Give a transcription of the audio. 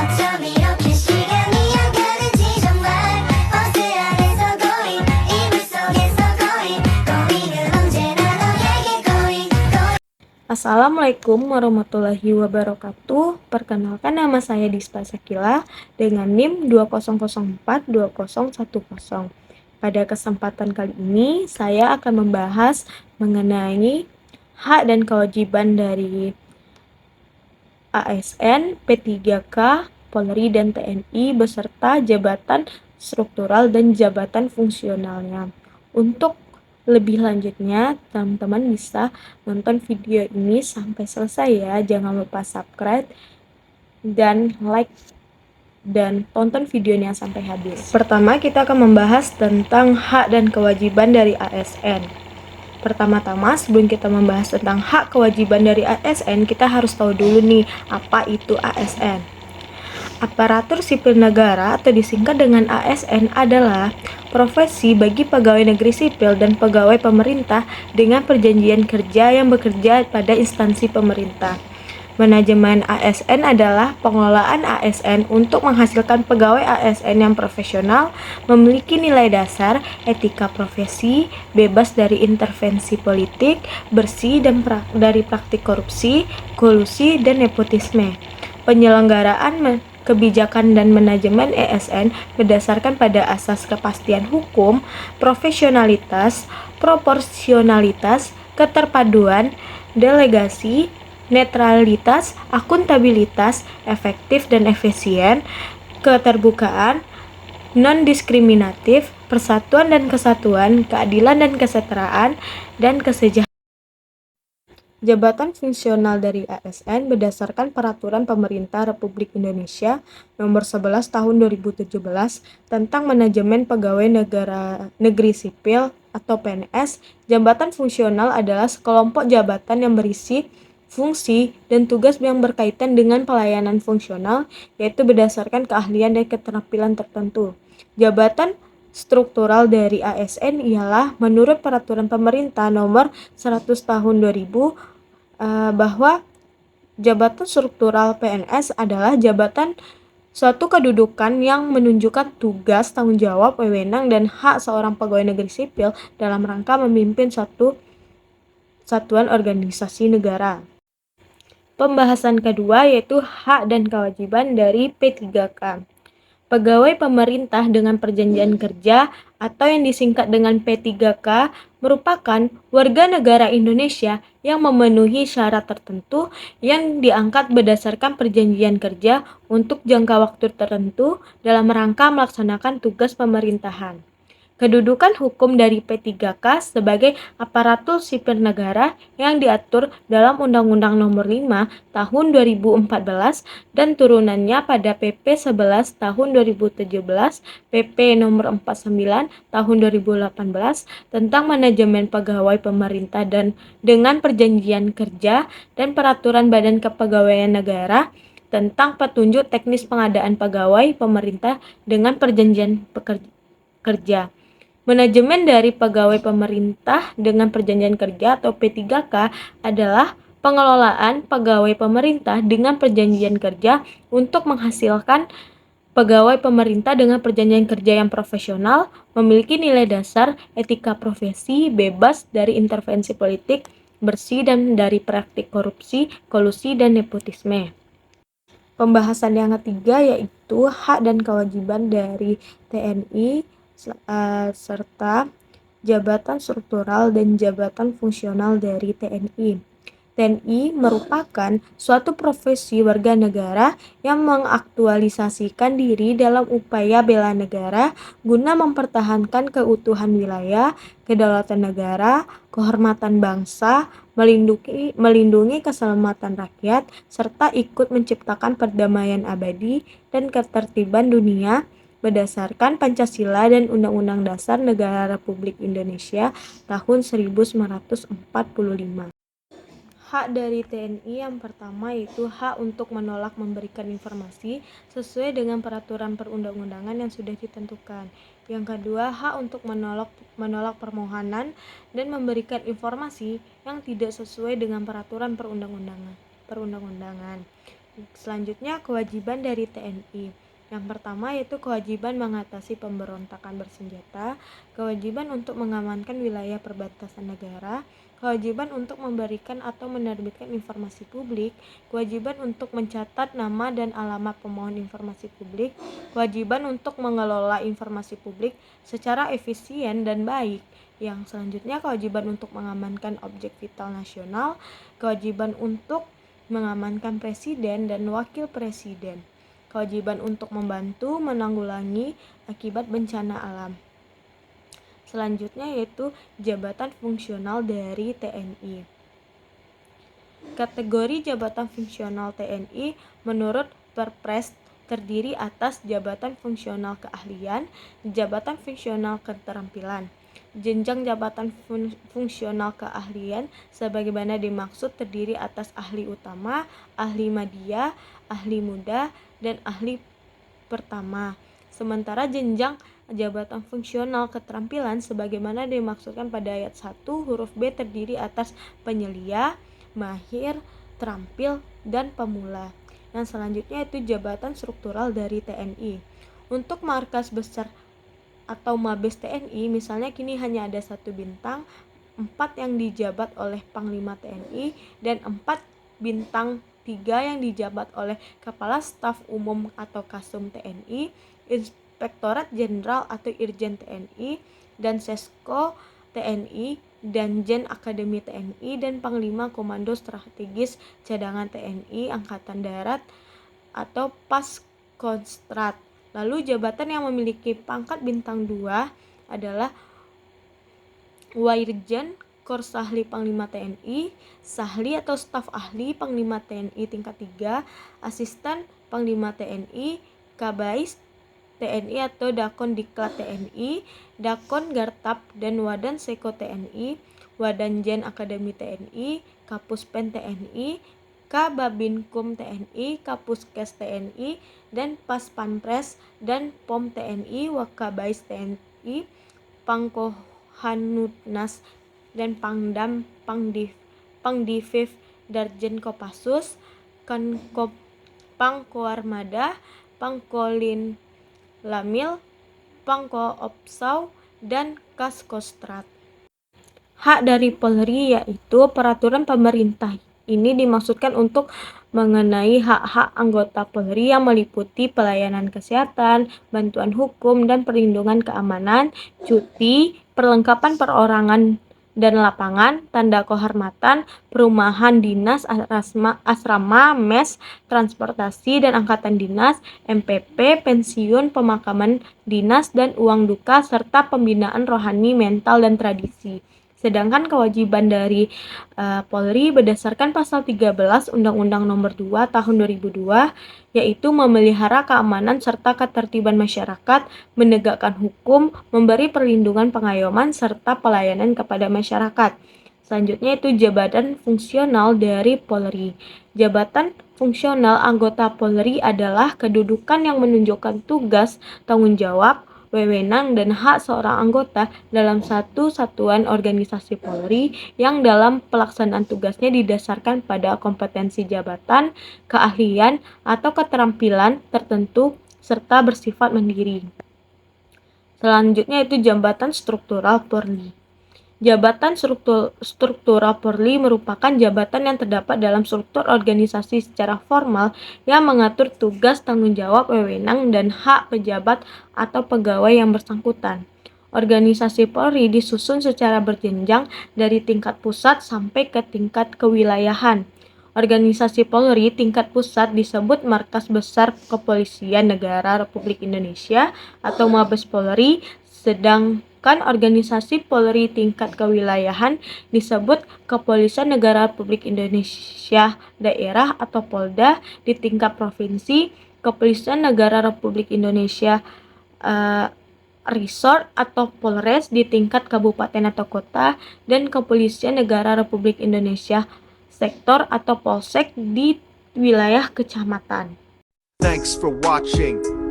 어쩜 이렇게 시간이 안 가는지 정말 버스 안에서 고인 이불 속에서 고인은 언제나 너에게 고인. Assalamualaikum warahmatullahi wabarakatuh. Perkenalkan, nama saya Dispa Sakila dengan NIM 20042010. Pada kesempatan kali ini saya akan membahas mengenai hak dan kewajiban dari ASN, P3K, Polri dan TNI beserta jabatan struktural dan jabatan fungsionalnya. Untuk lebih lanjutnya, teman-teman bisa nonton video ini sampai selesai ya. Jangan lupa subscribe dan like dan tonton videonya sampai habis. Pertama, kita akan membahas tentang hak dan kewajiban dari ASN. Pertama-tama, sebelum kita membahas tentang hak kewajiban dari ASN, kita harus tahu dulu nih, apa itu ASN. Aparatur sipil negara atau disingkat dengan ASN adalah profesi bagi pegawai negeri sipil dan pegawai pemerintah dengan perjanjian kerja yang bekerja pada instansi pemerintah. Manajemen ASN adalah pengelolaan ASN untuk menghasilkan pegawai ASN yang profesional, memiliki nilai dasar, etika profesi, bebas dari intervensi politik, bersih dari praktik korupsi, kolusi, dan nepotisme. Penyelenggaraan kebijakan dan manajemen ASN berdasarkan pada asas kepastian hukum, profesionalitas, proporsionalitas, keterpaduan, delegasi, netralitas, akuntabilitas, efektif dan efisien, keterbukaan, non-diskriminatif, persatuan dan kesatuan, keadilan dan kesetaraan, dan kesejahteraan. Jabatan fungsional dari ASN berdasarkan Peraturan Pemerintah Republik Indonesia Nomor 11 Tahun 2017 tentang Manajemen Pegawai Negeri Sipil atau PNS. Jabatan fungsional adalah sekelompok jabatan yang berisi fungsi dan tugas yang berkaitan dengan pelayanan fungsional, yaitu berdasarkan keahlian dan keterampilan tertentu. Jabatan struktural dari ASN ialah menurut Peraturan Pemerintah Nomor 100 Tahun 2000 bahwa jabatan struktural PNS adalah jabatan suatu kedudukan yang menunjukkan tugas, tanggung jawab, wewenang, dan hak seorang pegawai negeri sipil dalam rangka memimpin suatu satuan organisasi negara. Pembahasan kedua yaitu hak dan kewajiban dari P3K. Pegawai pemerintah dengan perjanjian kerja atau yang disingkat dengan P3K merupakan warga negara Indonesia yang memenuhi syarat tertentu yang diangkat berdasarkan perjanjian kerja untuk jangka waktu tertentu dalam rangka melaksanakan tugas pemerintahan. Kedudukan hukum dari P3K sebagai aparatur sipil negara yang diatur dalam Undang-Undang Nomor 5 Tahun 2014 dan turunannya pada PP 11 Tahun 2017, PP Nomor 49 Tahun 2018 tentang manajemen pegawai pemerintah dan dengan perjanjian kerja dan peraturan Badan Kepegawaian Negara tentang petunjuk teknis pengadaan pegawai pemerintah dengan perjanjian kerja. Manajemen dari pegawai pemerintah dengan perjanjian kerja atau P3K adalah pengelolaan pegawai pemerintah dengan perjanjian kerja untuk menghasilkan pegawai pemerintah dengan perjanjian kerja yang profesional, memiliki nilai dasar, etika profesi, bebas dari intervensi politik, bersih dan dari praktik korupsi, kolusi, dan nepotisme. Pembahasan yang ketiga yaitu hak dan kewajiban dari TNI serta jabatan struktural dan jabatan fungsional dari TNI. TNI merupakan suatu profesi warga negara yang mengaktualisasikan diri dalam upaya bela negara guna mempertahankan keutuhan wilayah, kedaulatan negara, kehormatan bangsa, melindungi keselamatan rakyat, serta ikut menciptakan perdamaian abadi dan ketertiban dunia berdasarkan Pancasila dan Undang-Undang Dasar Negara Republik Indonesia tahun 1945. Hak dari TNI yang pertama yaitu hak untuk menolak memberikan informasi sesuai dengan peraturan perundang-undangan yang sudah ditentukan. Yang kedua, hak untuk menolak permohonan dan memberikan informasi yang tidak sesuai dengan peraturan perundang-undangan. Selanjutnya, kewajiban dari TNI. Yang pertama yaitu kewajiban mengatasi pemberontakan bersenjata, kewajiban untuk mengamankan wilayah perbatasan negara, kewajiban untuk memberikan atau menerbitkan informasi publik, kewajiban untuk mencatat nama dan alamat pemohon informasi publik, kewajiban untuk mengelola informasi publik secara efisien dan baik. Yang selanjutnya, kewajiban untuk mengamankan objek vital nasional, kewajiban untuk mengamankan presiden dan wakil presiden, kewajiban untuk membantu menanggulangi akibat bencana alam. Selanjutnya yaitu jabatan fungsional dari TNI. Kategori jabatan fungsional TNI menurut Perpres terdiri atas jabatan fungsional keahlian, jabatan fungsional keterampilan. Jenjang jabatan fungsional keahlian sebagaimana dimaksud terdiri atas ahli utama, ahli media, ahli muda, dan ahli pertama. Sementara jenjang jabatan fungsional keterampilan sebagaimana dimaksudkan pada ayat 1 huruf B terdiri atas penyelia, mahir, terampil, dan pemula. Yang selanjutnya itu jabatan struktural dari TNI. Untuk markas besar atau Mabes TNI, misalnya kini hanya ada 1 bintang, 4 yang dijabat oleh Panglima TNI, dan 4 bintang 3 yang dijabat oleh Kepala Staf Umum atau Kasum TNI, Inspektorat Jenderal atau Irjen TNI, dan Sesko TNI, Danjen Akademi TNI, dan Panglima Komando Strategis Cadangan TNI Angkatan Darat atau Paskostrat. Lalu jabatan yang memiliki pangkat bintang 2 adalah Wairjen Korps Ahli Panglima TNI, Sahli atau Staf Ahli Panglima TNI tingkat 3, Asisten Panglima TNI, Kabais TNI atau Dakon Diklat TNI, Dakon Gartab dan Wadan Seko TNI, Wadanjen Akademi TNI, Kapuspen TNI, Kababinkum TNI, Kapuskes TNI, dan Paspampres dan POM TNI, Wakabais TNI, Pangkohanudnas dan Pangdam, Pangdiviv, Darjen Kopassus, Pangkoarmada, Pangkolin Lamil, Pangkoopsau, dan Kaskostrat. Hak dari Polri yaitu peraturan pemerintah. Ini dimaksudkan untuk mengenai hak-hak anggota Polri yang meliputi pelayanan kesehatan, bantuan hukum, dan perlindungan keamanan, cuti, perlengkapan perorangan dan lapangan, tanda kehormatan, perumahan dinas, asrama, mes, transportasi dan angkatan dinas, MPP, pensiun, pemakaman dinas, dan uang duka, serta pembinaan rohani, mental, dan tradisi. Sedangkan kewajiban dari Polri berdasarkan pasal 13 Undang-Undang Nomor 2 Tahun 2002 yaitu memelihara keamanan serta ketertiban masyarakat, menegakkan hukum, memberi perlindungan pengayoman serta pelayanan kepada masyarakat. Selanjutnya itu jabatan fungsional dari Polri. Jabatan fungsional anggota Polri adalah kedudukan yang menunjukkan tugas, tanggung jawab, wewenang dan hak seorang anggota dalam satu satuan organisasi Polri yang dalam pelaksanaan tugasnya didasarkan pada kompetensi jabatan, keahlian, atau keterampilan tertentu serta bersifat mandiri. Selanjutnya itu jabatan struktural Polri. Jabatan struktural Polri merupakan jabatan yang terdapat dalam struktur organisasi secara formal yang mengatur tugas, tanggung jawab, wewenang, dan hak pejabat atau pegawai yang bersangkutan. Organisasi Polri disusun secara berjenjang dari tingkat pusat sampai ke tingkat kewilayahan. Organisasi Polri tingkat pusat disebut Markas Besar Kepolisian Negara Republik Indonesia atau Mabes Polri, sedangkan organisasi Polri tingkat kewilayahan disebut Kepolisian Negara Republik Indonesia Daerah atau Polda di tingkat provinsi, Kepolisian Negara Republik Indonesia Resort atau Polres di tingkat kabupaten atau kota, dan Kepolisian Negara Republik Indonesia Sektor atau Polsek di wilayah kecamatan. Thanks for watching.